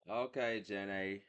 Okay, Jenny.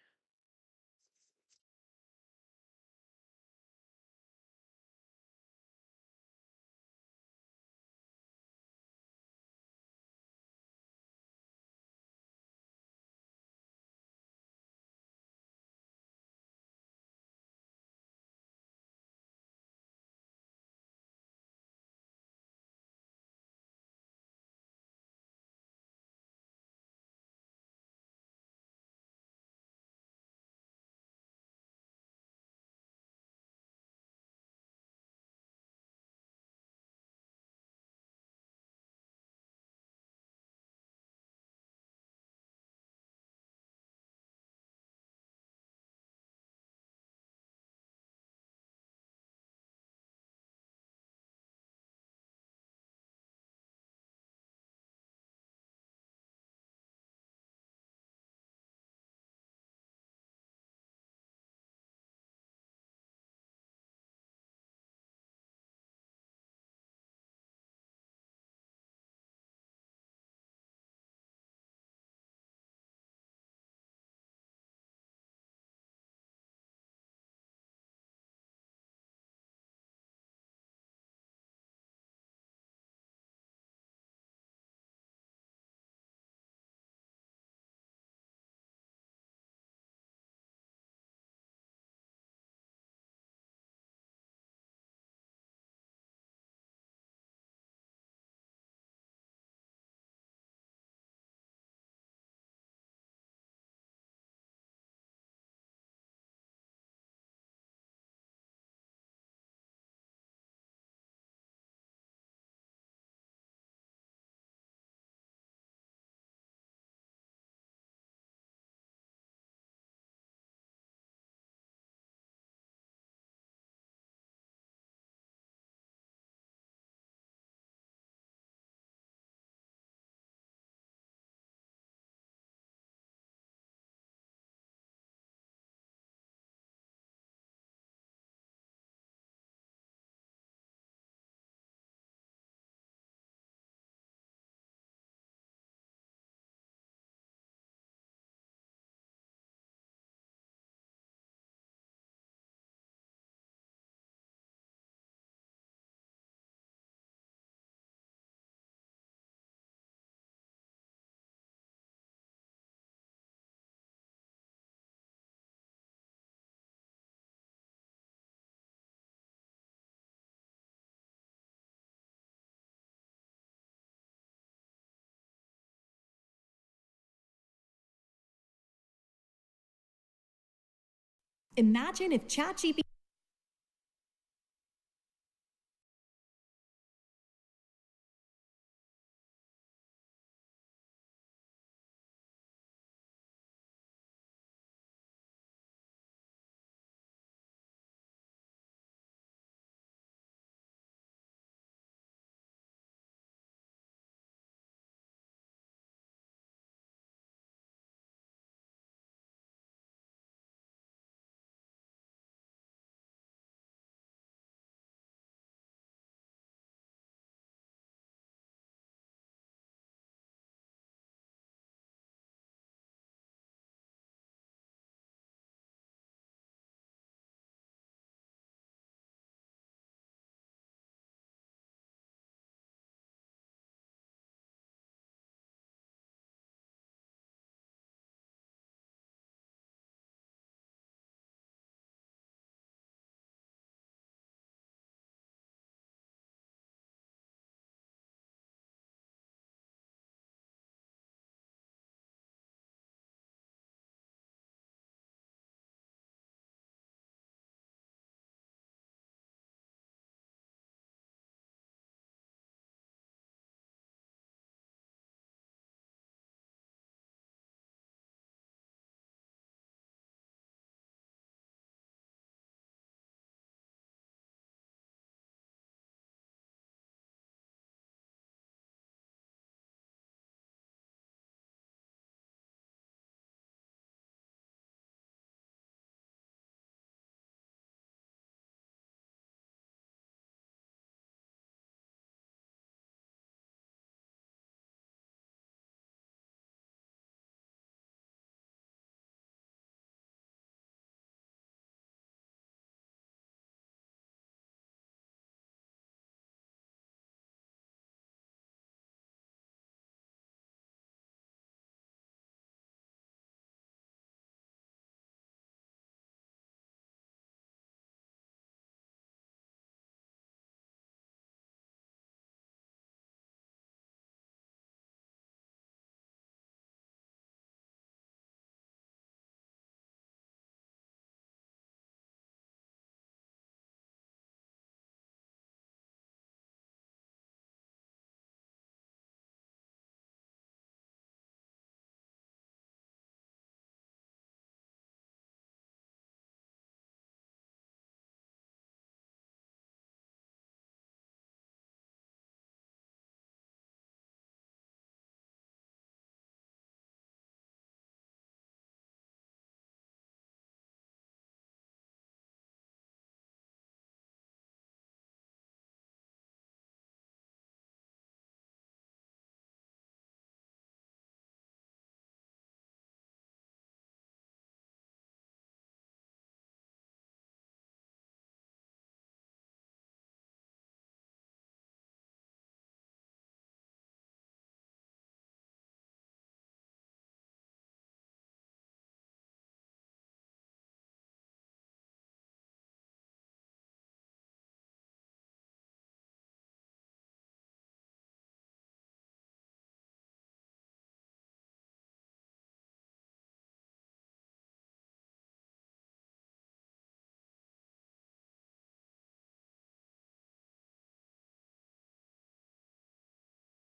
Imagine if ChatGPT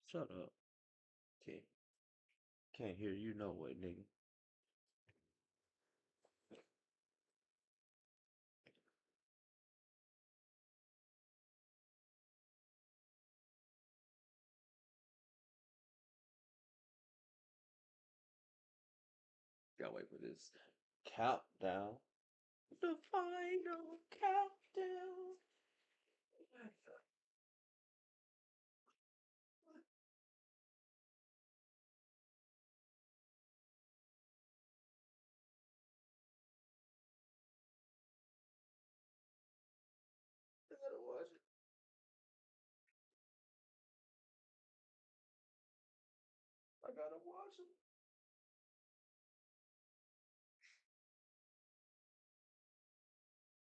Shut up. Can't can't hear you no way, nigga. Gotta wait for this countdown. The final countdown. I gotta watch it. I gotta watch it.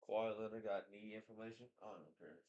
Kawhi Leonard got knee information. I don't care.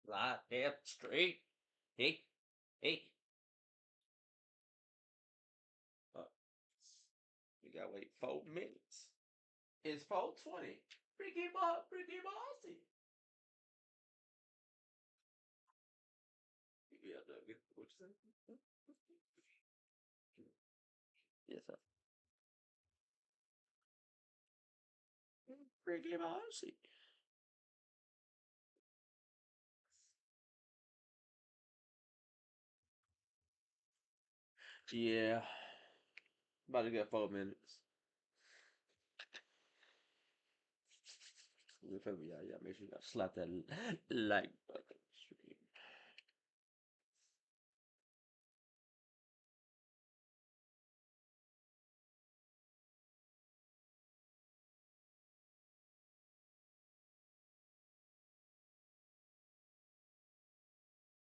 Lie damn straight. Hey, hey. Uh, we gotta wait 4 minutes. It's 4:20. Ricky Bossy. Yeah, what you say? Yes, sir. Ricky Bossy. Yeah, about to get 4 minutes. You feel me? Yeah, yeah. Make sure you slap that like button. Stream.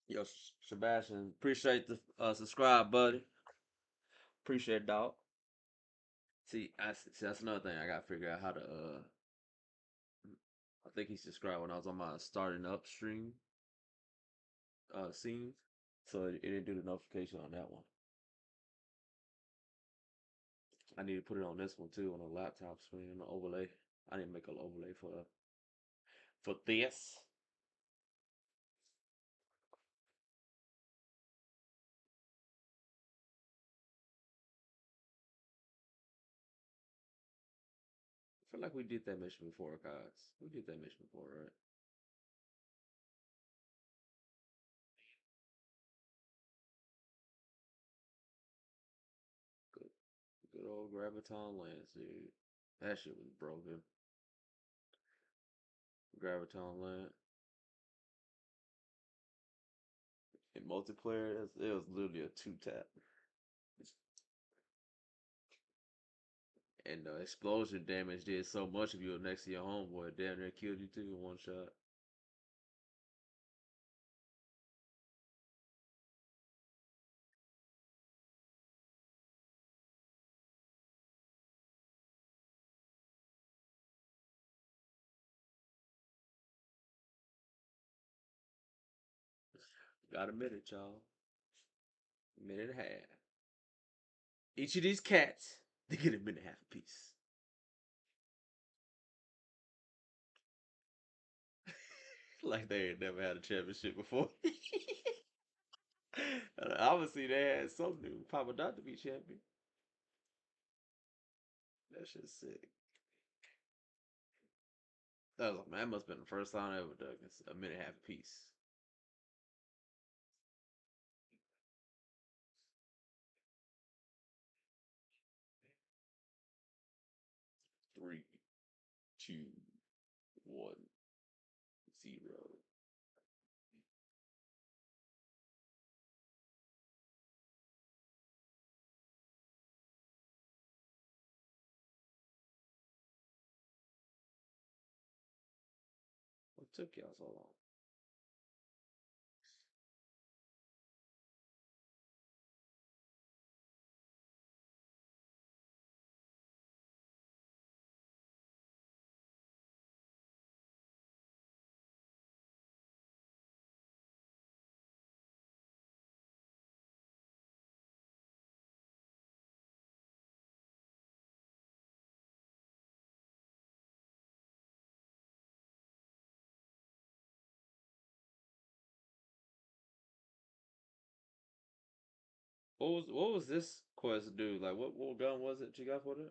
Yo, Sebastian, appreciate the subscribe, buddy. Appreciate it, dog. See, that's another thing I gotta figure out how to. I think he subscribed when I was on my starting up stream scene, so it didn't do the notification on that one. I need to put it on this one too on the laptop screen, the overlay. I need to make an overlay for this. I feel like we did that mission before, guys. We did that mission before, right? Good, good old Graviton Lance, dude. That shit was broken. Graviton Lance. In multiplayer, it was literally a two tap. And the explosion damage did so much if you were next to your homeboy. Damn near killed you too in one shot. Got a minute, y'all. A minute and a half. Each of these cats, they get a minute and a half apiece. Like they ain't never had a championship before. Obviously, they had some new Papa Dot to be champion. That shit's sick. That must have been the first time I ever done a minute and a half apiece. 3, 2, 1. took y'all so long? What was this quest do? Like what gun was it you got for it?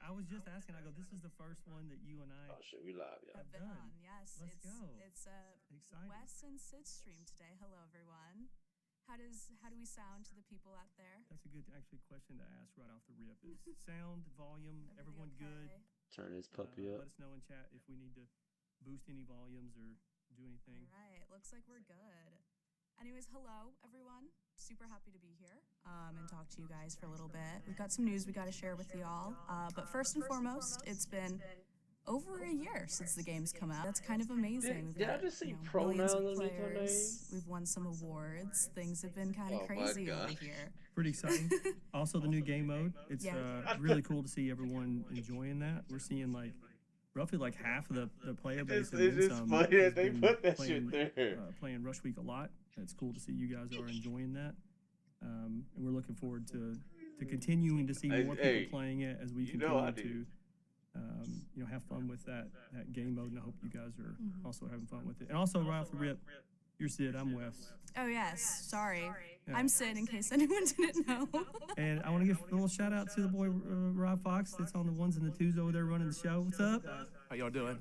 I was just asking. I go, this is the first one that you and I Oh shit, we live, yeah. have Have been done. on. Yes, Let's go. it's Exciting. Wes and Sid stream today. Hello, everyone. How do we sound to the people out there? That's a good actually question to ask right off the rip. Is sound, volume, everyone good? Okay? Turn this puppy Let up. us know in chat if we need to boost any volumes or do anything. All right. Looks like we're good. Anyways, hello, everyone. Super happy to be here and talk to you guys for a little bit. We've got some news we got to share with y'all. But first and foremost, it's been over a year since the game's come out. That's kind of amazing. Did I just see pronouns millions of underneath her name? players. We've won some awards. Things have been kind of Oh my crazy over gosh. here. Pretty exciting. Also, the new game mode. It's Yeah. really cool to see everyone enjoying that. We're seeing like roughly like half of the player base and It's then just some funny has that they been put that playing, shit there. Playing Rush Week a lot. It's cool to see you guys are enjoying that, and we're looking forward to continuing to see more people playing it as we continue to have fun with that game mode. And I hope you guys are also having fun with it. And also, right off the rip, you're Sid, I'm Wes. Oh, yes. Sorry. Yeah. I'm Sid, in case anyone didn't know. And I want to give a little shout out to the boy Rob Fox that's on the ones and the twos over there running the show. What's up? How y'all doing?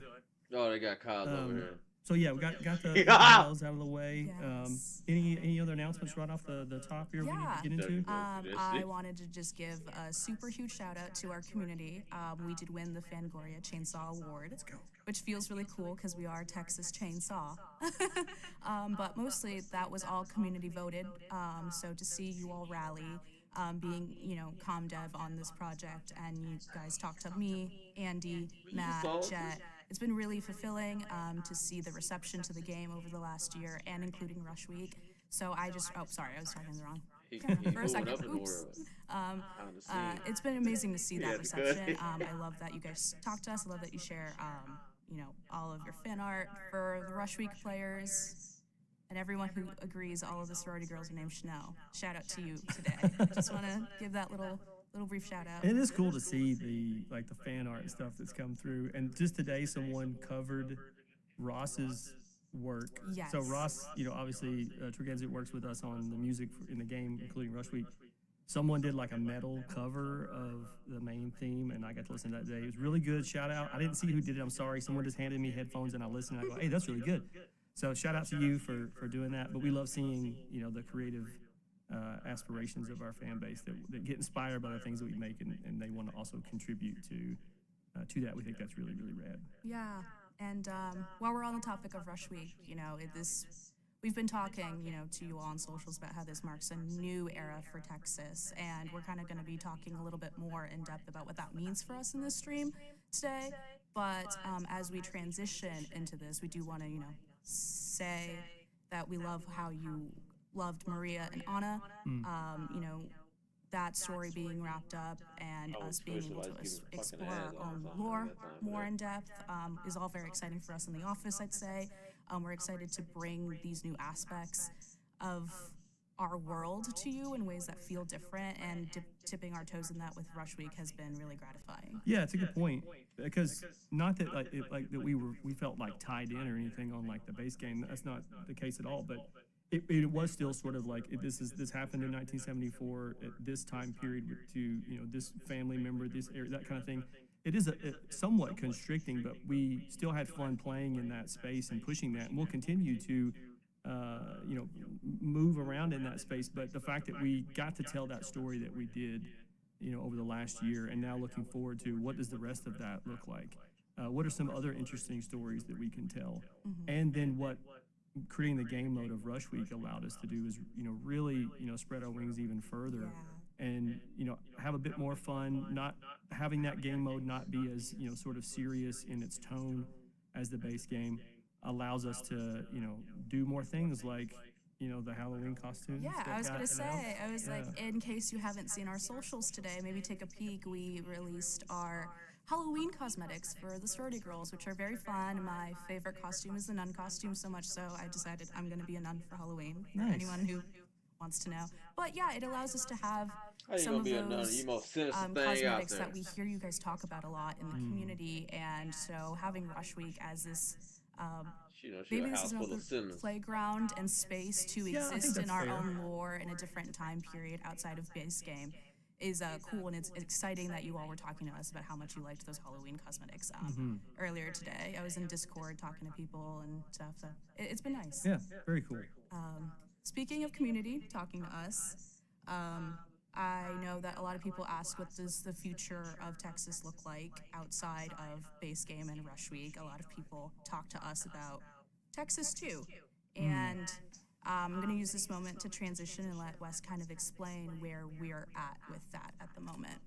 Oh, they got Kyle over here. So yeah, we got the Yeah. details out of the way. Yes. Any other announcements right off the top here we need to get into? I wanted to just give a super huge shout out to our community. We did win the Fangoria Chainsaw Award, which feels really cool because we are Texas Chainsaw. But mostly that was all community voted. So to see you all rally, being comm dev on this project, and you guys talked to me, Andy, Matt, Jet. It's been really fulfilling to see the reception to the game over the last year, and including Rush Week. So I was talking the wrong. He For a moving second, up in the oops. world. Behind the scenes. It's been amazing to see Yeah, that it's reception. good. I love that you guys talk to us. I love that you share, all of your fan art for the Rush Week players, and everyone who agrees all of the sorority girls are named Chanel. Shout out to you today. Just want to give that little brief shout out. And it is cool to see the fan art and stuff that's come through. And just today, someone covered Ross's work. Yes. So Ross, obviously Tregensit works with us on the music in the game, including Rush Week. Someone did like a metal cover of the main theme, and I got to listen to that today. It was really good. Shout out. I didn't see who did it. I'm sorry. Someone just handed me headphones, and I listened. And I go, hey, that's really good. So shout out to you for doing that. But we love seeing the creative aspirations of our fan base that get inspired by the things that we make, and they want to also contribute to that. We think that's really, really rad. Yeah, and while we're on the topic of Rush Week, we've been talking, to you all on socials about how this marks a new era for Texas, and we're kind of going to be talking a little bit more in depth about what that means for us in this stream today. But as we transition into this, we do want to, say that we love how you loved Maria and Anna. That story being wrapped up and us being able to explore our own lore more in depth is all very exciting for us in the office, I'd say. We're excited to bring these new aspects of our world to you in ways that feel different, and tipping our toes in that with Rush Week has been really gratifying. Yeah, it's a good point, because not that that we felt like tied in or anything on like the base game. That's not the case at all, but it was still sort of like this happened in 1974 at this time period to this family member, this area, that kind of thing. It is somewhat constricting, but we still had fun playing in that space and pushing that, and we'll continue to move around in that space. But the fact that we got to tell that story that we did over the last year, and now looking forward to what does the rest of that look like, what are some other interesting stories that we can tell, and then what creating the game mode of Rush Week allowed us to do is really spread our wings even further and have a bit more fun, not having that game mode not be as sort of serious in its tone as the base game, allows us to do more things like the Halloween costumes. Yeah, that I was got gonna say, announced. I was like, Yeah. in case you haven't seen our socials today, maybe take a peek. We released our Halloween cosmetics for the sorority girls, which are very fun. My favorite costume is the nun costume, so much so I decided I'm gonna be a nun for Halloween, for Nice. anyone who wants to know. But yeah, it allows us to have How you some gonna of be a nun? those You most sinister thing out cosmetics there. that we hear you guys talk about a lot in the community, and so having Rush Week as this She a maybe this house is full another of sinners. playground and space to Yeah, I think exist in that's our fair. own lore in a different time period outside of base game is cool, and it's exciting that you all were talking to us about how much you liked those Halloween cosmetics earlier today. I was in Discord talking to people and stuff, so it's been nice. Yeah, very cool. Speaking of community, talking to us, I know that a lot of people ask, what does the future of Texas look like outside of base game and Rush Week? A lot of people talk to us about Texas too. And I'm going to use this moment to transition and let Wes kind of explain where we're at with that at the moment.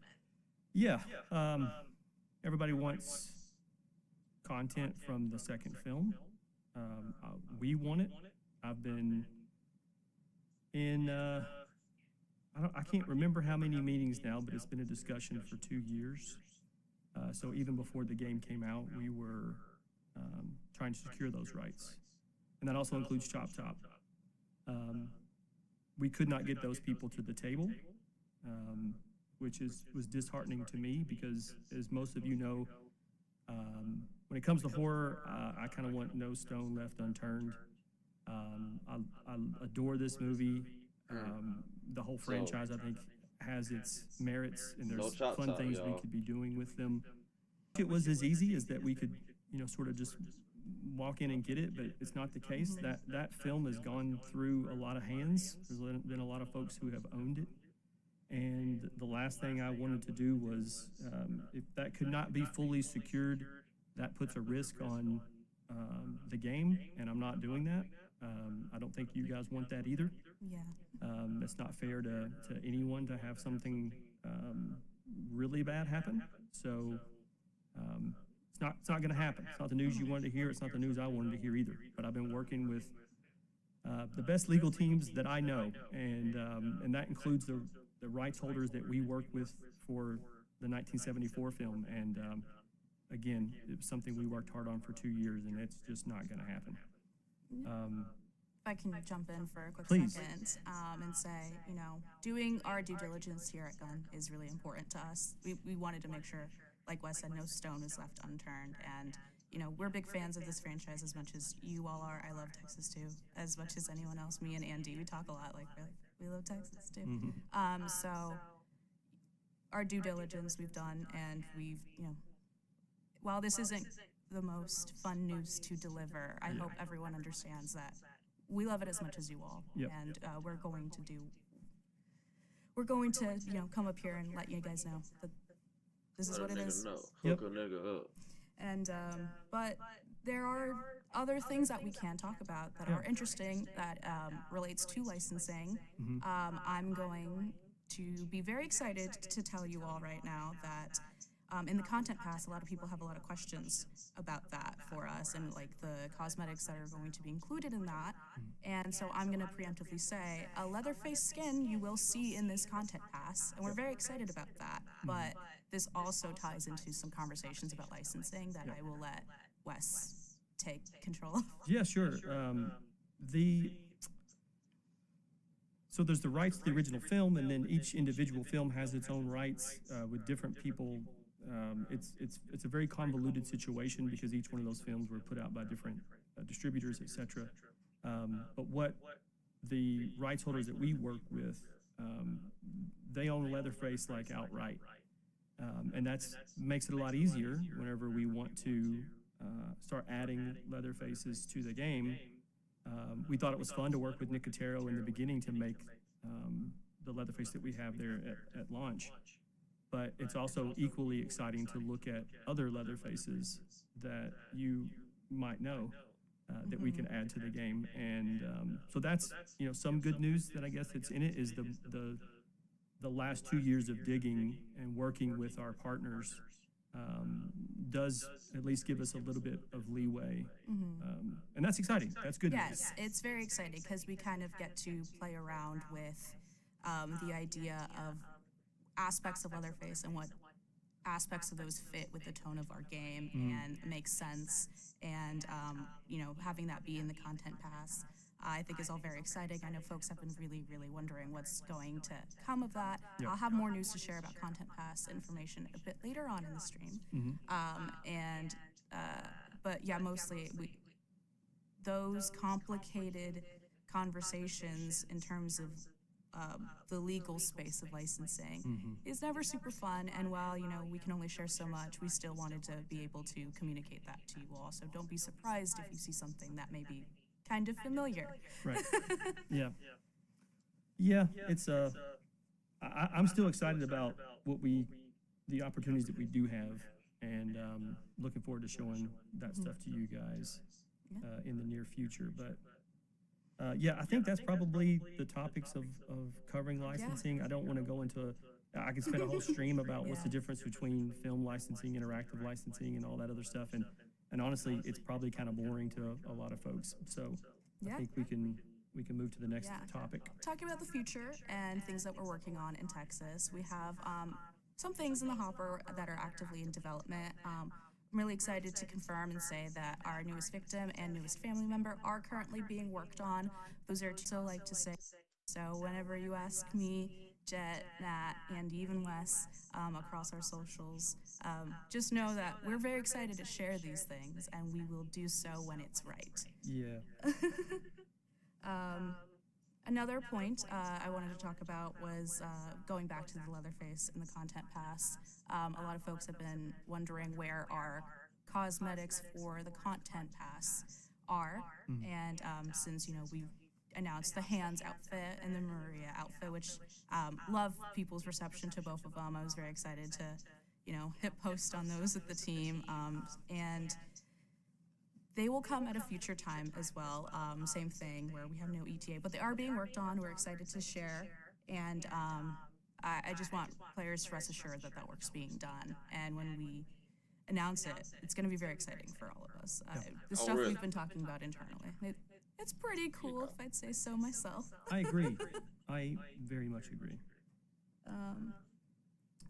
Yeah, everybody wants content from the second film. We want it. I've been in, I can't remember how many meetings now, but it's been a discussion for 2 years. So even before the game came out, we were trying to secure those rights. And that also includes Chop Top. We could not get those people to the table, which was disheartening to me because, as most of you know, when it comes to horror, I kind of want no stone left unturned. I adore this movie. The whole franchise, I think, has its merits, and No there's Chop fun Top, things we y'all. could be doing with them. It was as easy as that we could, sort of just walk in and get it, but it's not the case. That film has gone through a lot of hands. There's been a lot of folks who have owned it. And the last thing I wanted to do was, if that could not be fully secured, that puts a risk on the game, and I'm not doing that. I don't think you guys want that either. Yeah. It's not fair to anyone to have something really bad happen. So it's not going to happen. It's not the news you wanted to hear. It's not the news I wanted to hear either. But I've been working with the best legal teams that I know, and that includes the rights holders that we work with for the 1974 film. And again, it was something we worked hard on for 2 years, and it's just not going to happen. If I can jump in for a quick Please. second and say, doing our due diligence here at Gun is really important to us. We wanted to make sure, like Wes said, no stone is left unturned. And, we're big fans of this franchise as much as you all are. I love Texas too, as much as anyone else. Me and Andy, we talk a lot like, we love Texas too. So our due diligence we've done, and we've, while this isn't the most fun news to deliver, I hope everyone understands that we love it as much as you all. Yep. And we're going to come up here and let you guys know that this is Let what a it nigga is. know. Yep. Hook a nigga up. And but there are other things that we can talk about that are interesting that relates to licensing. I'm going to be very excited to tell you all right now that in the content pass, a lot of people have a lot of questions about that for us, and like the cosmetics that are going to be included in that. And so I'm going to preemptively say a Leatherface skin you will see in this content pass, and we're very excited about that. But this also ties into some conversations about licensing that I will let Wes take control of. Yeah, sure. So there's the rights to the original film, and then each individual film has its own rights with different people. It's a very convoluted situation because each one of those films were put out by different distributors, etc. But what the rights holders that we work with, they own Leatherface like outright, and that makes it a lot easier whenever we want to start adding Leatherfaces to the game. We thought it was fun to work with Nicotero in the beginning to make the Leatherface that we have there at launch. But it's also equally exciting to look at other Leatherfaces that you might know that we can add to the game. And so that's, some good news that I guess that's in it is the the last 2 years of digging and working with our partners does at least give us a little bit of leeway. And that's exciting. That's good news. Yes, it's very exciting because we kind of get to play around with the idea of aspects of Leatherface and what aspects of those fit with the tone of our game and make sense. And, having that be in the content pass, I think is all very exciting. I know folks have been really, really wondering what's going to come of that. Yep. I'll have more news to share about content pass information a bit later on in the stream. But yeah, mostly those complicated conversations in terms of the legal space of licensing is never super fun. And while, we can only share so much, we still wanted to be able to communicate that to you all. So don't be surprised if you see something that may be kind of familiar. Right. Yeah. Yeah, it's I'm still excited about the opportunities that we do have, and looking forward to showing that stuff to you guys in the near future. But yeah, I think that's probably the topics of covering licensing. I don't want to go into I could spend a whole stream about what's the difference between film licensing, interactive licensing, and all that other stuff. And honestly, it's probably kind of boring to a lot of folks. So I think we can move to the next topic. Talking about the future and things that we're working on in Texas, we have some things in the hopper that are actively in development. I'm really excited to confirm and say that our newest victim and newest family member are currently being worked on. Those are so like to say. So whenever you ask me, Jet, Nat, and even Wes across our socials, just know that we're very excited to share these things, and we will do so when it's right. Yeah. Another point I wanted to talk about was going back to the Leatherface and the content pass. A lot of folks have been wondering where our cosmetics for the content pass are, and since we announced the Hands outfit and the Maria outfit, which love people's reception to both of them. I was very excited to hit post on those with the team, and they will come at a future time as well. Same thing where we have no ETA, but they are being worked on. We're excited to share, and I just want players to rest assured that that work's being done. And when we announce it, it's going to be very exciting for all of us. The stuff we've been talking about internally. It's pretty cool, if I'd say so myself. I agree. I very much agree.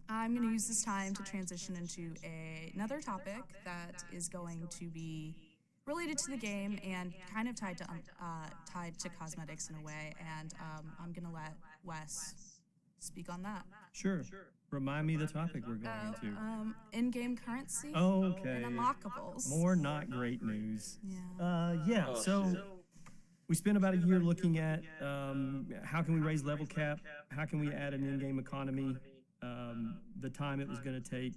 I'm going to use this time to transition into another topic that is going to be related to the game and kind of tied to cosmetics in a way. And I'm going to let Wes speak on that. Sure. Remind me the topic we're going into. In-game currency Okay. and unlockables. More not great news. Yeah. So we spent about a year looking at how can we raise level cap, how can we add an in-game economy, the time it was going to take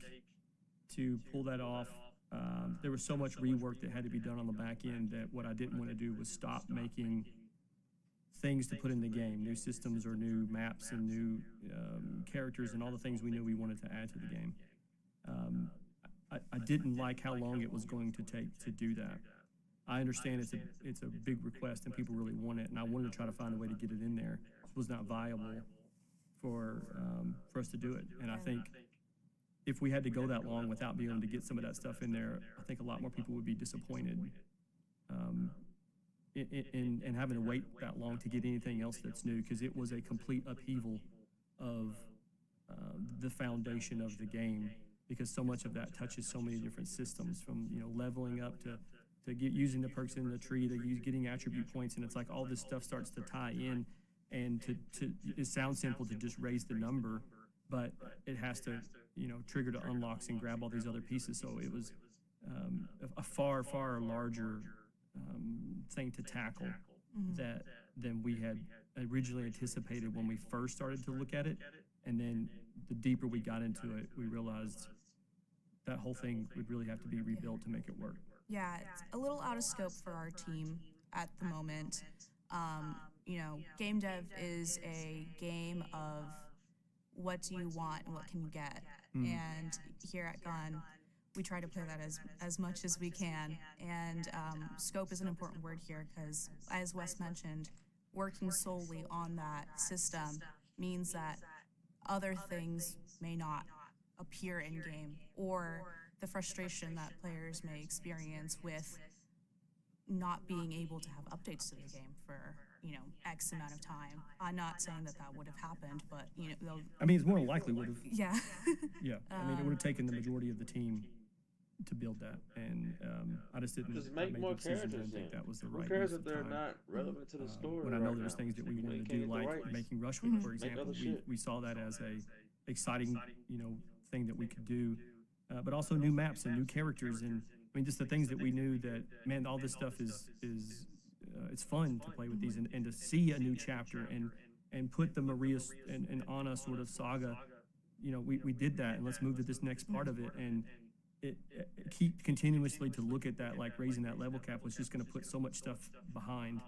to pull that off. There was so much rework that had to be done on the back end that what I didn't want to do was stop making things to put in the game, new systems or new maps and new characters and all the things we knew we wanted to add to the game. I didn't like how long it was going to take to do that. I understand it's a big request and people really want it, and I wanted to try to find a way to get it in there. It was not viable for us to do it, and I think if we had to go that long without being able to get some of that stuff in there, I think a lot more people would be disappointed in having to wait that long to get anything else that's new, because it was a complete upheaval of the foundation of the game, because so much of that touches so many different systems, from leveling up to using the perks in the tree, to getting attribute points, and it's like all this stuff starts to tie in, and it sounds simple to just raise the number, but it has to trigger to unlocks and grab all these other pieces. So it was a far larger thing to tackle than we had originally anticipated when we first started to look at it. And then the deeper we got into it, we realized that whole thing would really have to be rebuilt to make it work. Yeah, it's a little out of scope for our team at the moment. Game dev is a game of what do you want and what can you get. And here at Gun, we try to play that as much as we can. And scope is an important word here because, as Wes mentioned, working solely on that system means that other things may not appear in game, or the frustration that players may experience with not being able to have updates to the game for X amount of time. I'm not saying that would have happened, but I mean, it's more likely would have. yeah. Yeah, I mean, it would have taken the majority of the team to build that, and I just didn't. Just I make made more the decision. I characters didn't then. think that was the Who right cares use if of they're time. not relevant to the story When I right know there's now? things that we You wanted to can't do, get the like rights. making Rush Week, for example, other we, shit. we saw that as a exciting, thing that we could do, but also new maps and new characters, and I mean, just the things that we knew that, man, all this stuff is it's fun to play with these, and to see a new chapter and put the Maria and Anna sort of saga, we did that, and let's move to this next part of it, and it keep continuously to look at that, like raising that level cap was just going to put so much stuff behind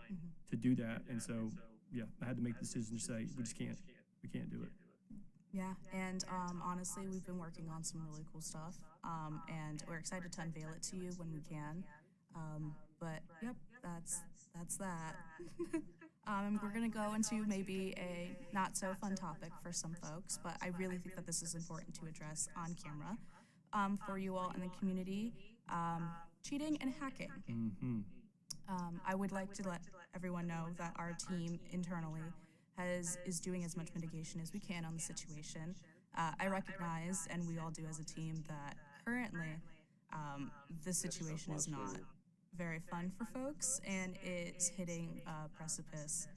to do that, and so yeah, I had to make the decision to say we can't do it. Yeah, and honestly, we've been working on some really cool stuff, and we're excited to unveil it to you when we can. But yep, that's that. We're gonna go into maybe a not so fun topic for some folks, but I really think that this is important to address on camera for you all in the community. Cheating and hacking. I would like to let everyone know that our team internally is doing as much mitigation as we can on the situation. I recognize, and we all do as a team, that currently the situation is not very fun for folks, and it's hitting a precipice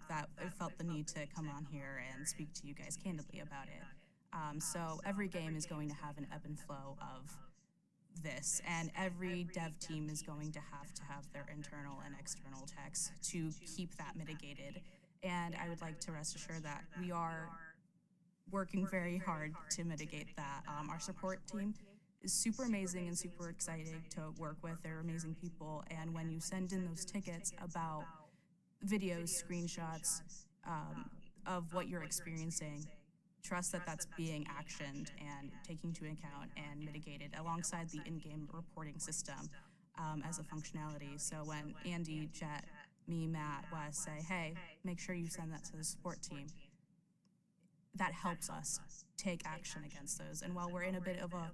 that I felt the need to come on here and speak to you guys candidly about it. So every game is going to have an ebb and flow of this, and every dev team is going to have their internal and external techs to keep that mitigated. And I would like to rest assured that we are working very hard to mitigate that. Our support team is super amazing and super exciting to work with. They're amazing people, and when you send in those tickets about videos, screenshots of what you're experiencing, trust that that's being actioned and taken into account and mitigated alongside the in-game reporting system as a functionality. So when Andy, Jet, me, Matt, Wes say, hey, make sure you send that to the support team, that helps us take action against those. And while we're in a bit of a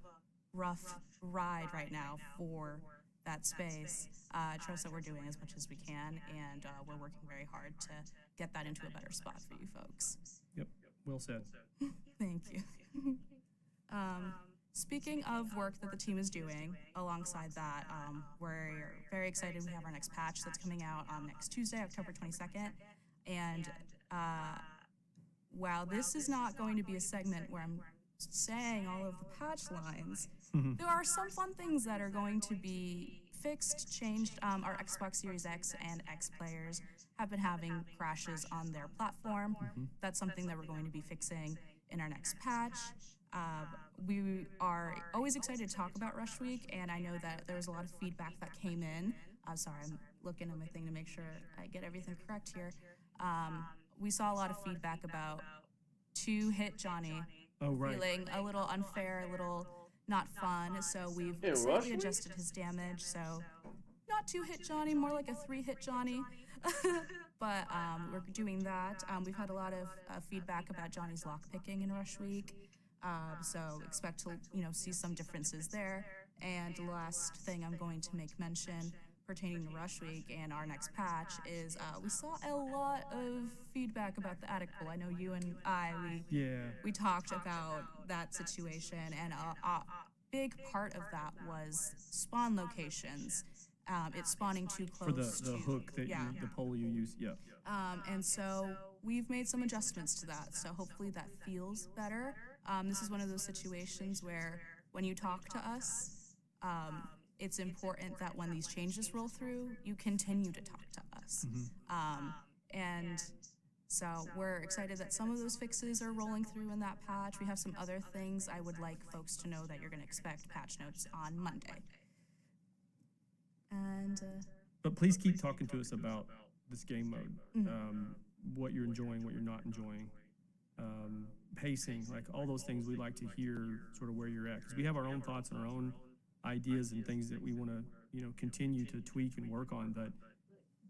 rough ride right now for that space, trust that we're doing as much as we can, and we're working very hard to get that into a better spot for you folks. Yep, well said. Thank you. Speaking of work that the team is doing, alongside that, we're very excited. We have our next patch that's coming out on next Tuesday, October 22nd. And while this is not going to be a segment where I'm saying all of the patch lines, there are some fun things that are going to be fixed, changed. Our Xbox Series X and X players have been having crashes on their platform. That's something that we're going to be fixing in our next patch. We are always excited to talk about Rush Week, and I know that there was a lot of feedback that came in. Sorry, I'm looking at my thing to make sure I get everything correct here. We saw a lot of feedback about two-hit Johnny feeling a little unfair, a little not fun, so we've slightly adjusted his damage, so not two-hit Johnny, more like a three-hit Johnny. But we're doing that. We've had a lot of feedback about Johnny's lockpicking in Rush Week, so expect to see some differences there. And the last thing I'm going to make mention pertaining to Rush Week and our next patch is we saw a lot of feedback about the attic pool. I know you and we talked about that situation, and a big part of that was spawn locations. It's spawning too close for the hook that the pole you use. And so we've made some adjustments to that, so hopefully that feels better. This is one of those situations where when you talk to us, it's important that when these changes roll through, you continue to talk to us. And so we're excited that some of those fixes are rolling through in that patch. We have some other things I would like folks to know that you're going to expect patch notes on Monday. And but please keep talking to us about this game mode, what you're enjoying, what you're not enjoying, pacing, like all those things. We'd like to hear sort of where you're at, because we have our own thoughts and our own ideas and things that we want to continue to tweak and work on, but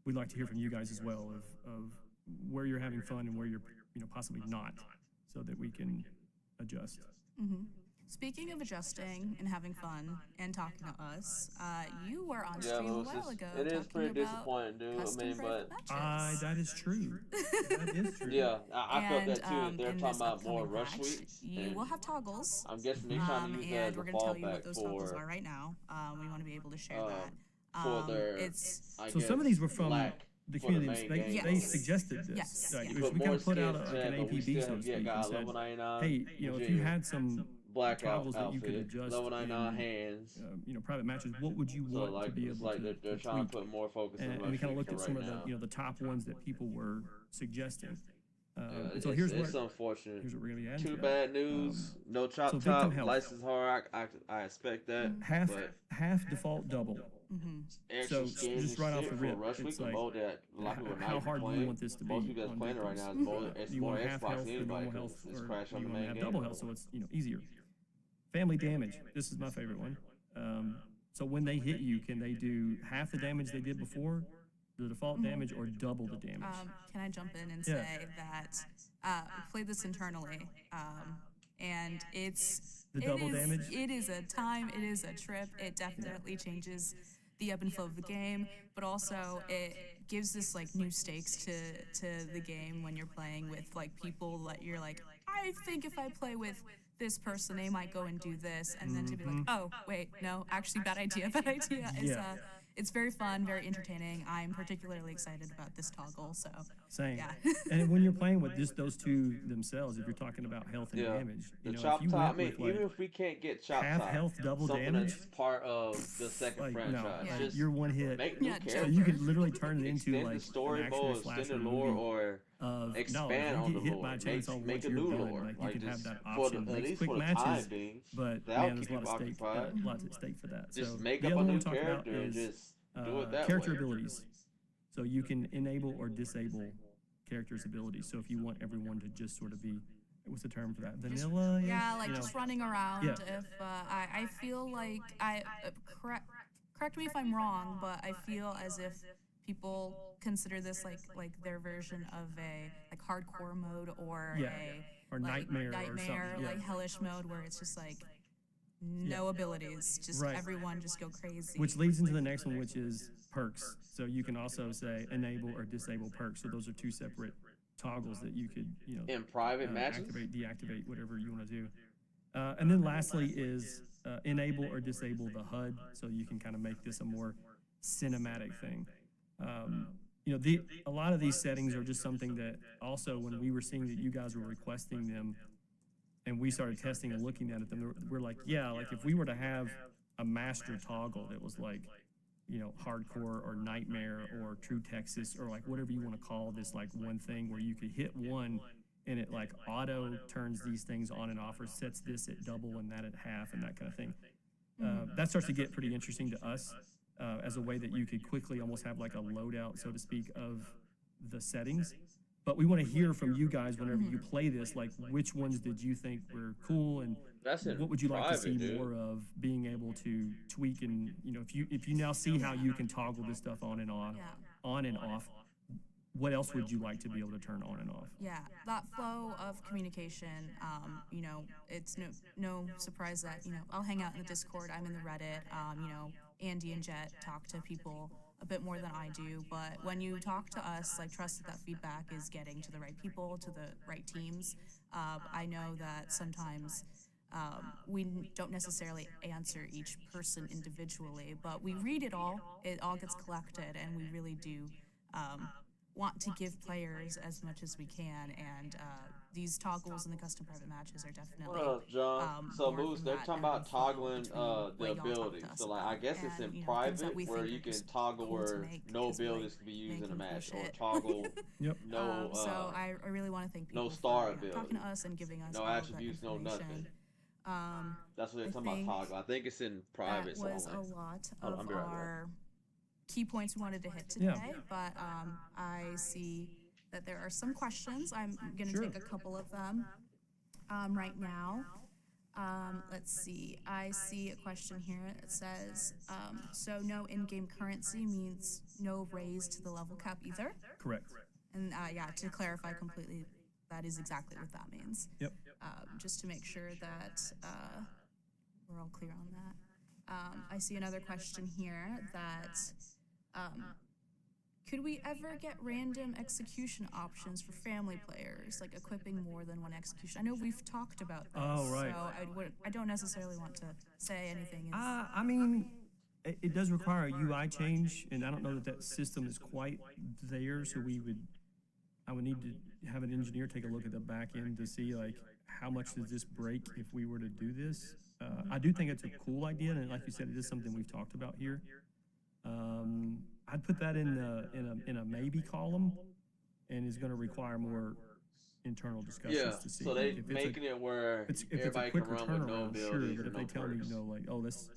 we'd like to hear from you guys as well of where you're having fun and where you're possibly not. so that we can adjust. Speaking of adjusting and having fun and talking to us, you were on Yeah, stream a Lewis, while ago it is talking pretty about disappointing, dude. I custom mean, private but matches. That is true. That is true. yeah, I felt And that too. If they're in talking this about more upcoming rush patch, weeks, you and will have toggles. I'm guessing they're trying to use that as And a we're going to tell you what fallback those toggles are for right now. We want to be able to share um, that. for their, It's I So guess, some of these were from lack the for the community. main game. They Yes. suggested this. Yes, Like, yes. we Put kind more of put out skins, like Chad, an but we APB, still so to have speak, yet and got said, level 99. hey, if you had some blackout toggles that you could outfit, adjust level 99 in, hands. Private matches, what would you So want like to be it's able like to they're trying tweak? to put more focus on And rush we kind of weeks looked for at some right of now. the top ones that people were suggesting. Yeah, And so it's here's unfortunate. what we're gonna be adding. Too to bad news. No chop so victim top. health. License hard. I expect that. Half default double. Extra So skins just and right off shit the for rip, rush it's week. like, Mode that a lot of people how not hard do you playing. want this to be? Most people that's on playing it right victims? now is more. It's Do you more want half Xbox health for anyway normal 'cause health, it's or crash do on you the want to main have game. double health so it's easier? Family damage. This is my favorite one. So when they hit you, can they do half the damage they did before, the default damage, or double the damage? Can I jump in and Yeah. say that we played this internally, and The double damage? It is a time. It is a trip. It definitely changes the ebb and flow of the game, but also it gives this like new stakes to the game when you're playing with like people that you're like, I think if I play with this person, they might go and do this, and then to be like, oh wait, no, actually, bad idea, bad idea. It's very fun, very entertaining. I'm particularly excited about this toggle. So Same. yeah. And when you're playing with just those two themselves, if you're talking about health and Yeah. damage, The if chop you top. I went mean, with like even if we can't get chop half top, health, double something damage, that's part of the second like franchise. no, Yeah. Just you're one hit. make new Yeah, characters. So you could literally turn it into extend like the story an action mode, or extend slasher the lore, movie or of expand no, on if the you get hit lore. by a chainsaw Make once a you're new done. lore. Like you Like can have just that for option. the, at Makes least quick for the matches, time being. but that'll man, there's keep a lot of people stake, occupied. lots at stake for that. Just So make the up other a one new we're talking about character and is just do it that character way. abilities. So you can enable or disable characters' abilities. So if you want everyone to just sort of be, what's the term for that? Vanilla? Yeah, like You know? just running around. Yeah. If I feel like correct me if I'm wrong, but I feel as if people consider this like their version of a like hardcore mode or Yeah. a Or like, nightmare or something, yeah. like hellish mode where it's just like no abilities, just Right. everyone just go crazy. Which leads into the next one, which is perks. So you can also say enable or disable perks. So those are two separate toggles that you could, In private matches, activate, deactivate, whatever you want to do. And then lastly is enable or disable the HUD. So you can kind of make this a more cinematic thing. A lot of these settings are just something that also when we were seeing that you guys were requesting them and we started testing and looking at them, we're like, yeah, like if we were to have a master toggle that was like, hardcore or nightmare or true Texas or like whatever you want to call this, like one thing where you could hit one and it like auto turns these things on and off or sets this at double and that at half and that kind of thing. That starts to get pretty interesting to us as a way that you could quickly almost have like a loadout, so to speak, of the settings. But we want to hear from you guys whenever you play this, like which ones did you think were cool and that's in what would you like to private, see dude. more of, being able to tweak and if you now see how you can toggle this stuff on and off, what else would you like to be able to turn on and off? Yeah, that flow of communication, it's no surprise that, I'll hang out in the Discord, I'm in the Reddit, Andy and Jet talk to people a bit more than I do, but when you talk to us, like, trust that feedback is getting to the right people, to the right teams. I know that sometimes we don't necessarily answer each person individually, but we read it all gets collected, and we really do want to give players as much as we can, and these toggles and the custom private matches are definitely What up, John? So, more Moose, from they're that talking ebb about and flow toggling between the what y'all talk to abilities. us So, like, I about, guess it's and, in things that private we where think you are can just toggle cool to where make no because we abilities can be used make in a them match, push or it. toggle Yep. no So I really want to thank people no star for talking to ability. us and giving us No all of that attributes, no information. nothing. That's what they're I talking think about toggle. I think it's in private. That was so I'm a like, lot Hold on, of I'll be right back. our key points we wanted to hit today, Yeah. but I see that there are some questions. I'm going to Sure. take a couple of them right now. Let's see. I see a question here that says, so no in-game currency means no raise to the level cap either? Correct. And yeah, to clarify completely, that is exactly what that means. Yep. Just to make sure that we're all clear on that. I see another question here that could we ever get random execution options for family players, like equipping more than one execution? I know we've talked about this, Oh, right. so I don't necessarily want to say anything. I mean, it does require a UI change, and I don't know that that system is quite there. So I would need to have an engineer take a look at the back end to see like how much does this break if we were to do this. I do think it's a cool idea, and like you said, it is something we've talked about here. I'd put that in a maybe column, and is going to require more internal discussions to see. So they if it's making it where if it's everybody a can quicker run with no turnaround, sure. abilities But or if no they tell me, perks. like, oh, this,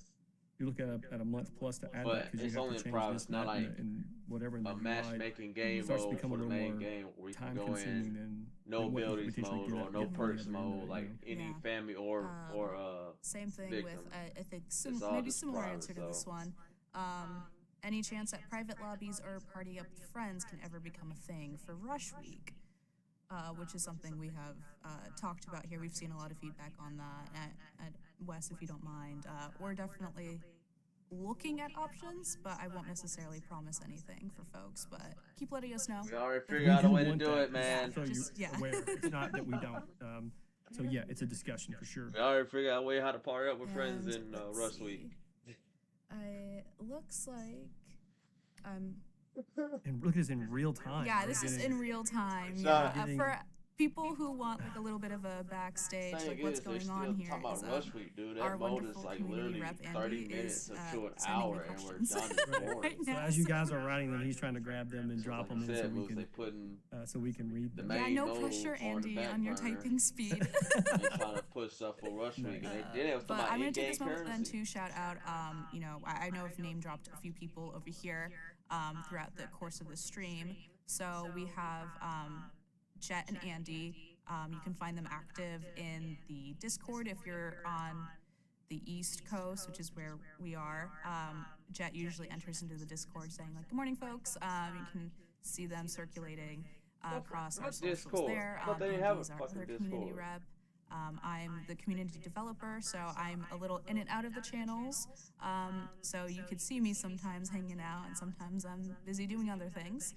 you look at a month plus to add But that because it's you have only to in change private, this, it's not that, like and whatever in the a UI, matchmaking game starts to mode become for a the little main more game where you can time go consuming in and no what you abilities potentially mode get or at no every perks other mode, window, like you know. any Yeah. family or Same thing victim. with I think It's all maybe just similar private, answer to this so. one. Any chance that private lobbies or party up with friends can ever become a thing for Rush Week? Which is something we have talked about here. We've seen a lot of feedback on that. At Wes, if you don't mind, we're definitely looking at options, but I won't necessarily promise anything for folks. But keep letting us know. We already We figured out a do way to want do that, it, man. So Just- you're yeah. aware. It's not that we don't. So yeah, it's a discussion for sure. We already figured out a way how to party up with friends And in let's Rush see. Week. Looks like And look at this in real time. yeah, We're this is getting- in real time. Sorry. Yeah, for people who want like a little bit of a backstage, Thing like what's is, they're going still on here talking about is Rush Week, dude. our That mode is wonderful like community literally rep, 30 Andy, minutes is, up to an sending me hour, and we're questions. done recording. Right So now, as you guys are writing them, he's trying to grab them and drop them like in I so said, we Moose, they can putting read the them. main Yeah, no mode pressure, on the Andy, back on your burner typing speed. and trying to push stuff for Rush Week. And they was talking But about I'm going to take in-game this moment then currency. to shout out, I know I've name dropped a few people over here throughout the course of the stream. So we have Jet and Andy. You can find them active in the Discord if you're on the East Coast, which is where we are. Jet usually enters into the Discord saying, like, good morning, folks. You can see them circulating across our What socials Discord? there. I thought they didn't have Andy's a our fucking other community Discord. rep. I'm the community developer, so I'm a little in and out of the channels. So you could see me sometimes hanging out, and sometimes I'm busy doing other things.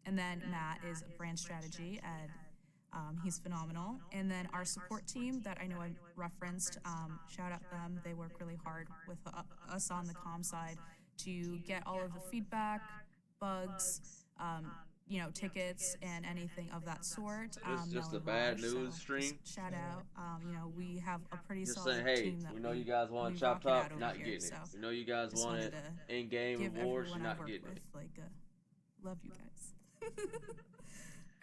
And then Matt is brand strategy, and he's phenomenal. And then our support team that I know I referenced, shout out them. They work really hard with us on the comm side to get all of the feedback, bugs, tickets, and anything of that sort. It's just Mel a and bad Raj, news so stream. just shout out. We have a pretty Just solid saying, hey, team that we know you guys want we to chop rock it out top, over not here, getting so it. We know you guys just want wanted it. to In-game give awards, everyone you're I not work getting with, it. love you guys.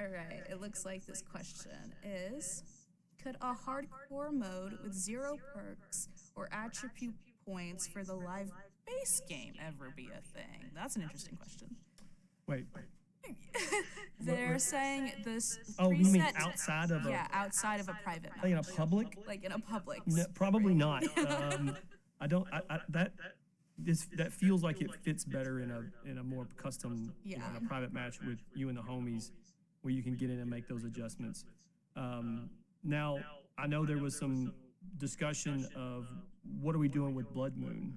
All right, it looks like this question is, could a hardcore mode with 0 perks or attribute points for the live base game ever be a thing? That's an interesting question. Wait. They're saying this Oh, you mean preset- outside of a? yeah, outside of a private match. Like in a public? Like in a public. No, probably not. I don't. That feels like it fits better in a more custom, in Yeah. a private match with you and the homies, where you can get in and make those adjustments. Now, I know there was some discussion of what are we doing with Blood Moon,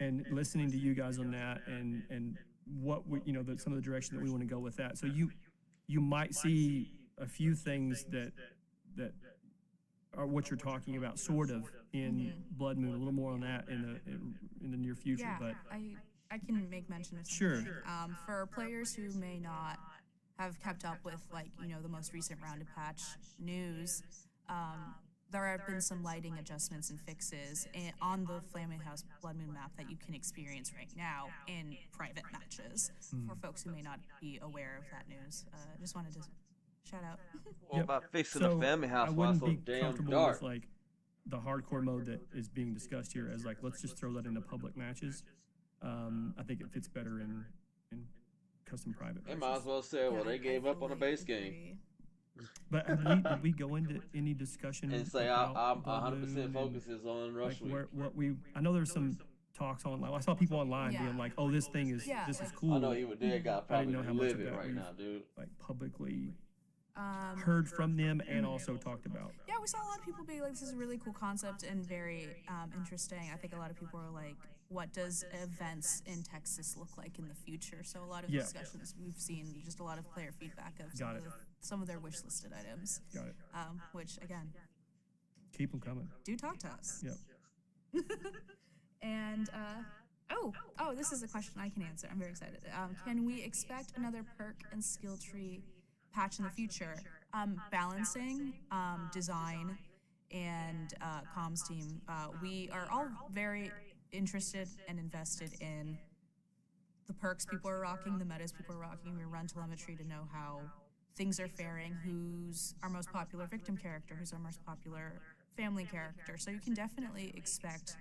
and listening to you guys on that, and what we, some of the direction that we want to go with that. So you might see a few things that are what you're talking about, sort of, in Blood Moon. A little more on that in the near future. Yeah, But I can make mention of Sure. something. For players who may not have kept up with, the most recent rounded patch news, there have been some lighting adjustments and fixes on the Flaming House Blood Moon map that you can experience right now in private matches. For folks who may not be aware of that news, just wanted to shout out. What about fixing so the family house I while it's wouldn't so be damn comfortable dark? with the hardcore mode that is being discussed here as let's just throw that into public matches. I think it fits better in custom private They matches. might as well say, well, Yeah, they I gave up on the fully base game. agree. But did we go into any discussion And say, about I'm Blood 100% Moon and, focuses on Rush Week. I know there's some talks online. I saw people online Yeah. being like, "Oh, this thing is Yeah, this is like- cool." I know Evil Dead got I didn't probably know how much of livid that right we've now, dude. publicly heard from them and also talked about. Yeah, we saw a lot of people being like, this is a really cool concept and very interesting. I think a lot of people are like, what does events in Texas look like in the future? So a lot of Yeah. discussions we've seen, just a lot of player feedback of Got it. some of their wish listed items, Got it. which again, Keep them coming. do talk to us. Yep. And this is a question I can answer. I'm very excited. Can we expect another perk and skill tree patch in the future? Balancing design and comms team. We are all very interested and invested in the perks people are rocking, the metas people are rocking. We run telemetry to know how things are faring, who's our most popular victim character, who's our most popular family character. So you can definitely expect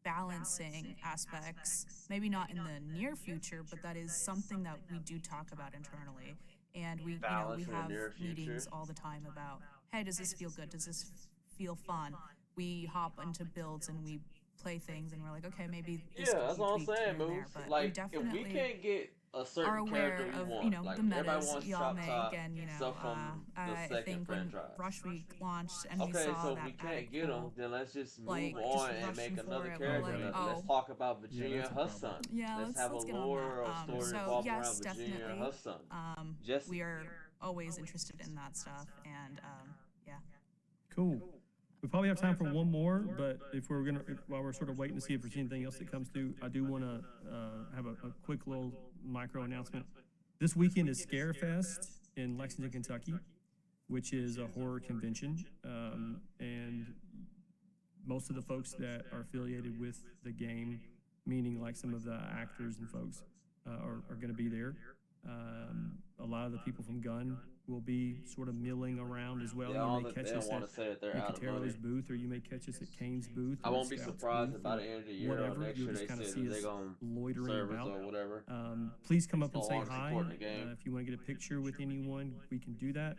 balancing aspects, maybe not in the near future, but that is something that we do talk about internally. And we Balance in the have near future? meetings all the time about, hey, does this feel good? Does this feel fun? We hop into builds and we play things and we're like, okay, maybe this Yeah, could that's be what I'm tweaked here saying, and there, Moose. but we Like, if definitely we can't get a are certain aware character we of want, like the everybody metas wants y'all Chop make, Top and stuff from the I second think when franchise. Rush Week launched and we Okay, saw so that we can't get them, article, then let's just move like, on just and make rushing another for it, we're character. like, Let's oh. talk about Virginia that's and a her problem. son. Yeah, Let's have let's a get on lore that. or a story So revolving yes, around Virginia and definitely. her son. Just We are always interested in that stuff, and yeah. Cool. We probably have time for one more, but while we're sort of waiting to see if there's anything else that comes through, I do want to have a quick little micro announcement. This weekend is Scarefest in Lexington, Kentucky, which is a horror convention, and most of the folks that are affiliated with the game, meaning like some of the actors and folks, are going to be there. A lot of the people from Gun will be sort of milling around as well. Yeah, You may catch they us want at to say that they're out of money. Nicotero's booth, or you may catch us at Kane's booth. I or won't be Scout's surprised booth, if by or the end of the year or whatever. next You'll year just they kind of say see that us they're going loitering servers about. or whatever. Please come up and So say long as hi. supporting the game. If you want to get a picture with anyone, we can do that.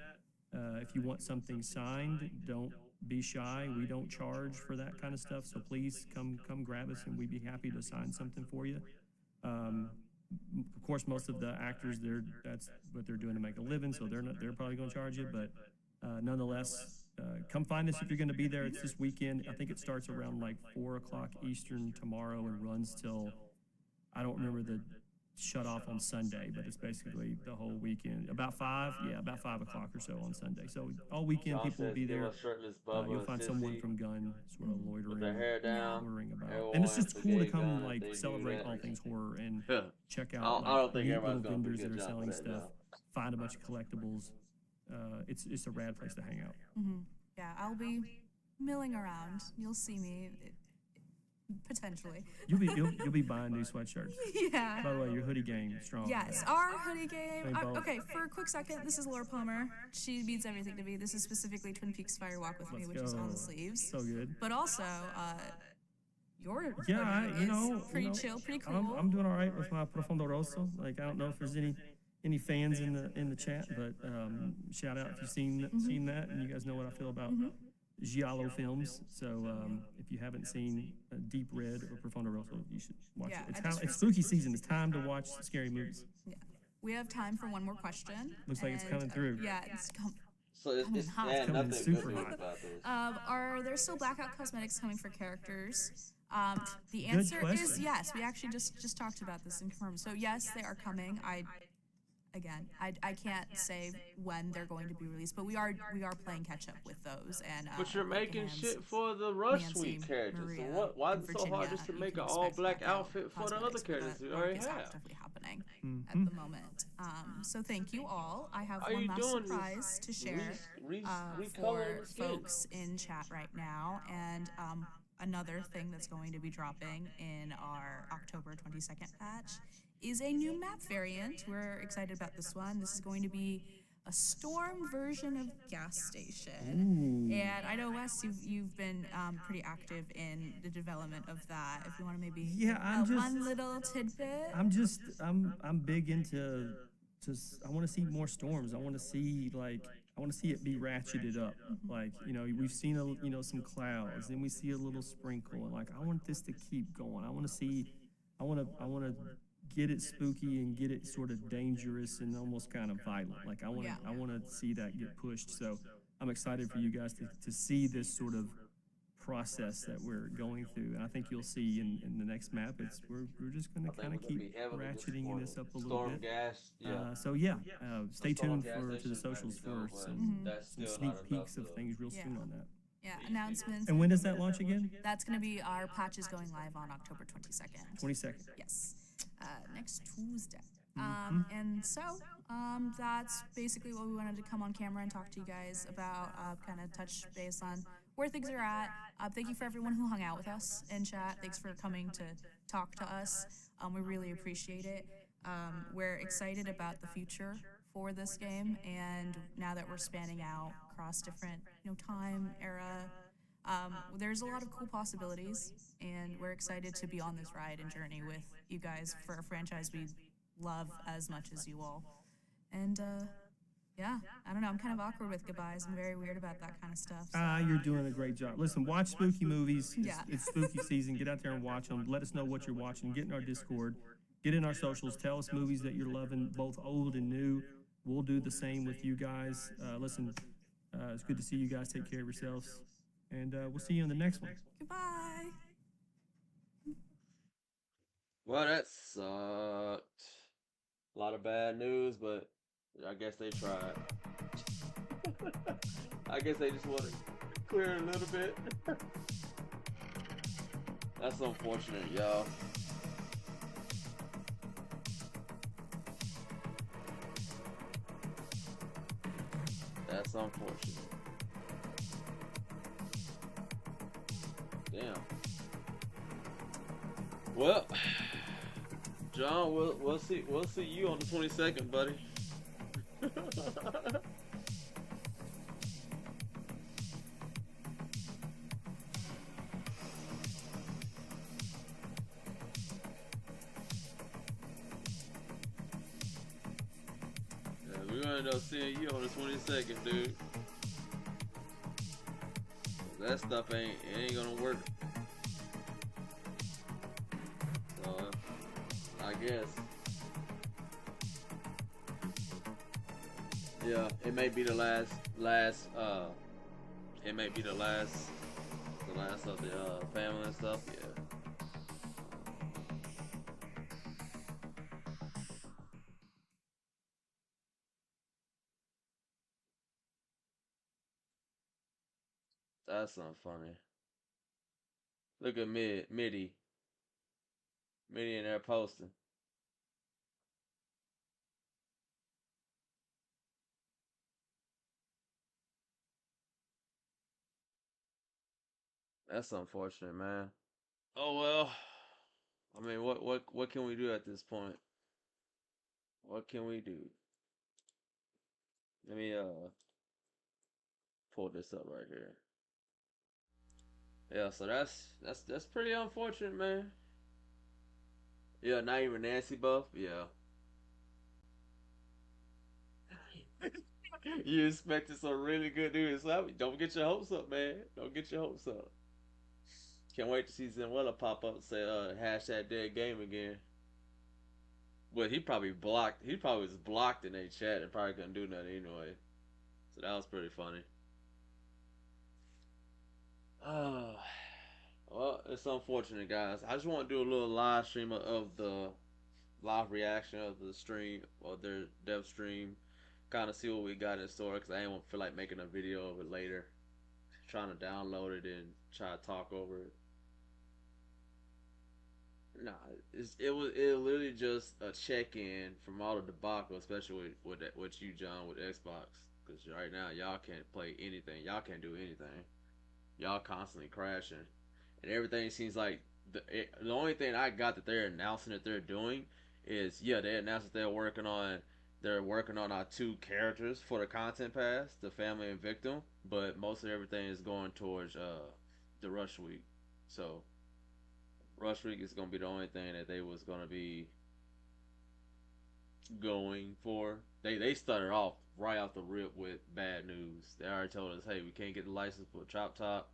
If you want something signed, don't be shy. We don't charge for that kind of stuff, so please come grab us, and we'd be happy to sign something for you. Of course, most of the actors, that's what they're doing to make a living, so they're probably going to charge you, but nonetheless, come find us if you're going to be there. It's this weekend. I think it starts around like 4 o'clock Eastern tomorrow and runs till, I don't remember the shut off on Sunday, but it's basically the whole weekend. About 5 o'clock or so on Sunday. So all weekend John people will says be give there. us shirtless Bubba You'll and find someone Sissy from Gun sort of with their hair down. loitering about. Everyone And it's just cool to spaghetti come gun, like they do celebrate that. all things horror and Yeah. check I out don't like think neat everybody's little gonna do a vendors that good are job selling with that, stuff. Find a bunch of collectibles. It's a rad place to hang out. Yeah, I'll be milling around. You'll see me, potentially. You'll be buying new sweatshirts. Yeah. By the way, your hoodie game is strong. Yes, our hoodie game. They both- Okay, for a quick second, this is Laura Palmer. She means everything to me. This is specifically Twin Peaks Fire Walk with Me, Let's which is on go. the sleeves. So good. But also, your Yeah, hoodie is pretty you know, chill, pretty cool. I'm doing all right with my Profondo Rosso. Like, I don't know if there's any fans in the chat, but shout out if you've seen that, and you guys know what I feel about Giallo films. So if you haven't seen Deep Red or Profondo Rosso, you should watch Yeah, it. I just It's spooky season. It's time to watch scary movies. Yeah. We have time for one more question. Looks like it's and, coming through. Yeah, it's So it's hot. yeah, Coming nothing super good news hot. about this. Are there still blackout cosmetics coming for characters? The Good answer is question. yes. We actually just talked about this and confirmed. So yes, they are coming. I can't say when they're going to be released, but we are playing catch up with those. And But you're making Hands, shit for the Rush Nancy, Week characters. Maria, So why and is it so hard Virginia, just to you make can an expect all-black blackout outfit for the other cosmetics, but characters that we already work is have? actively happening at the moment. So thank you all. I have How one you last doing? surprise to share Recoloring for the skin. folks in chat right now, and another thing that's going to be dropping in our October 22nd patch is a new map variant. We're excited about this one. This is going to be a storm version of Gas Station. And I know, Wes, you've been pretty active in the development of that. If you want to maybe one little tidbit. I'm big into I want to see more storms. I want to see it be ratcheted up. Like, we've seen some clouds, then we see a little sprinkle, and like I want this to keep going. I want to get it spooky and get it sort of dangerous and almost kind of violent. Like Yeah. I want to see that get pushed. So I'm excited for you guys to see this sort of process that we're going through. And I think you'll see in the next map, we're just going I to think kind we're of gonna keep be heavily ratcheting disappointed. this up a little Storm bit. gas, yeah. So yeah, The stay storm tuned gas to the stations might be socials for dope, but Mhm. that's some still sneak not enough peeks of to. things real Yeah. soon on that. Yeah, announcements. And when does that launch again? That's going to be our patches going live on October 22nd. 22nd. Yes, next Tuesday. Mhm. And so that's basically what we wanted to come on camera and talk to you guys about, kind of touch base on where things are at. Thank you for everyone who hung out with us in chat. Thanks for coming to talk to us. We really appreciate it. We're excited about the future for this game, and now that we're spanning out across different, time, era, there's a lot of cool possibilities, and we're excited to be on this ride and journey with you guys for a franchise we love as much as you all. And yeah, I don't know. I'm kind of awkward with goodbyes. I'm very weird about that kind of stuff. So. You're doing a great job. Listen, watch spooky movies. Yeah. It's spooky season. Get out there and watch them. Let us know what you're watching. Get in our Discord. Get in our socials. Tell us movies that you're loving, both old and new. We'll do the same with you guys. Listen, it's good to see you guys. Take care of yourselves. And we'll see you in the next one. Goodbye. Well, that sucked. A lot of bad news, but I guess they tried. I guess they just want to clear a little bit. That's unfortunate, y'all. That's unfortunate. Damn. Well, John, we'll see you on the 22nd, buddy. Yeah, we're gonna end up seeing you on the 22nd, dude. That stuff ain't gonna work. So I guess. Yeah, it may be the last it may be the last of the family and stuff, yeah. That's not funny. Look at Midi in there posting. That's unfortunate, man. Oh well. I mean, what can we do at this point? What can we do? Let me pull this up right here. Yeah, so that's pretty unfortunate, man. Yeah, not even Nancy buff. Yeah. You expected some really good news. So don't get your hopes up, man. Don't get your hopes up. Can't wait to see Zenuela pop up and say hashtag dead game again. But he probably blocked. He probably was blocked in a chat and probably couldn't do nothing anyway. So that was pretty funny. Oh, well, it's unfortunate, guys. I just want to do a little live stream of the live reaction of the stream or their dev stream. Kind of see what we got in store because I ain't feel like making a video of it later. Trying to download it and try to talk over it. Nah, it literally just a check in from all the debacle, especially with you, John, with Xbox. Because right now y'all can't play anything. Y'all can't do anything. Y'all constantly crashing, and everything seems like the only thing I got that they're announcing that they're doing is they announced that they're working on our two characters for the content pass, the family and victim, but most of everything is going towards the rush week. So rush week is gonna be the only thing that they was gonna be going for. They started off right off the rip with bad news. They already told us, hey, we can't get the license for Chop Top.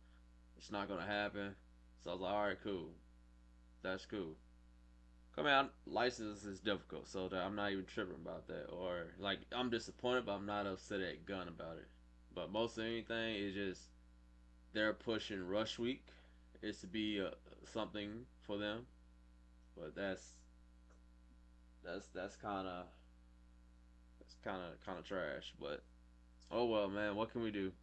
It's not gonna happen. So I was like, all right, cool. That's cool. Come out license is difficult, so that I'm not even tripping about that. Or like I'm disappointed, but I'm not upset at Gun about it. But most of anything is just they're pushing Rush Week. It's to be something for them, but that's kind of trash. But oh well, man. What can we do?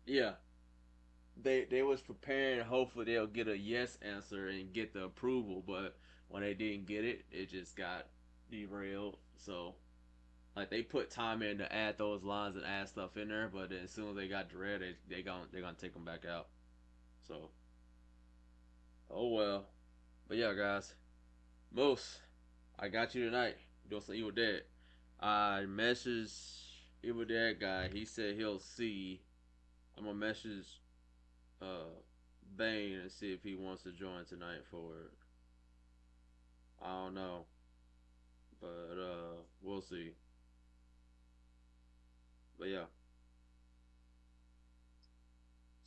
Yeah, they was preparing. Hopefully they'll get a yes answer and get the approval. But when they didn't get it, it just got derailed. So like they put time in to add those lines and add stuff in there, but then as soon as they got derailed, they gonna take them back out. So oh well. But yeah, guys, Moose, I got you tonight. Doing some Evil Dead. I messaged Evil Dead guy. He said he'll see. I'm gonna message uh Bane and see if he wants to join tonight for it. I don't know, but we'll see. But yeah,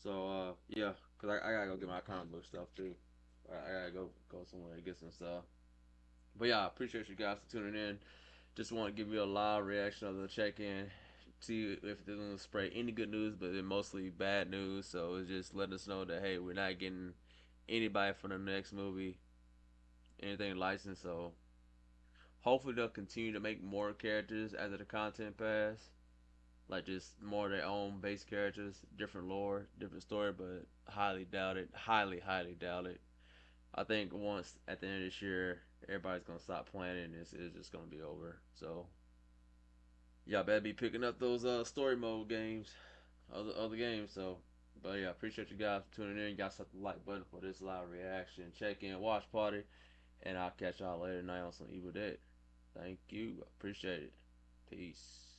so yeah, cause I gotta go get my comic book stuff too. I gotta go somewhere to get some stuff. But yeah, I appreciate you guys for tuning in. Just want to give you a live reaction of the check in. See if they're gonna spray any good news, but then mostly bad news. So it's just letting us know that hey, we're not getting anybody for the next movie, anything licensed. So hopefully they'll continue to make more characters as the content pass, like just more of their own base characters, different lore, different story. But highly doubt it. Highly doubt it. I think once at the end of this year, everybody's gonna stop playing and it's just gonna be over. So y'all better be picking up those story mode games, other games. So, but yeah, appreciate you guys for tuning in. You guys hit the like button for this live reaction, check in, watch party, and I'll catch y'all later tonight on some Evil Dead. Thank you, appreciate it. Peace.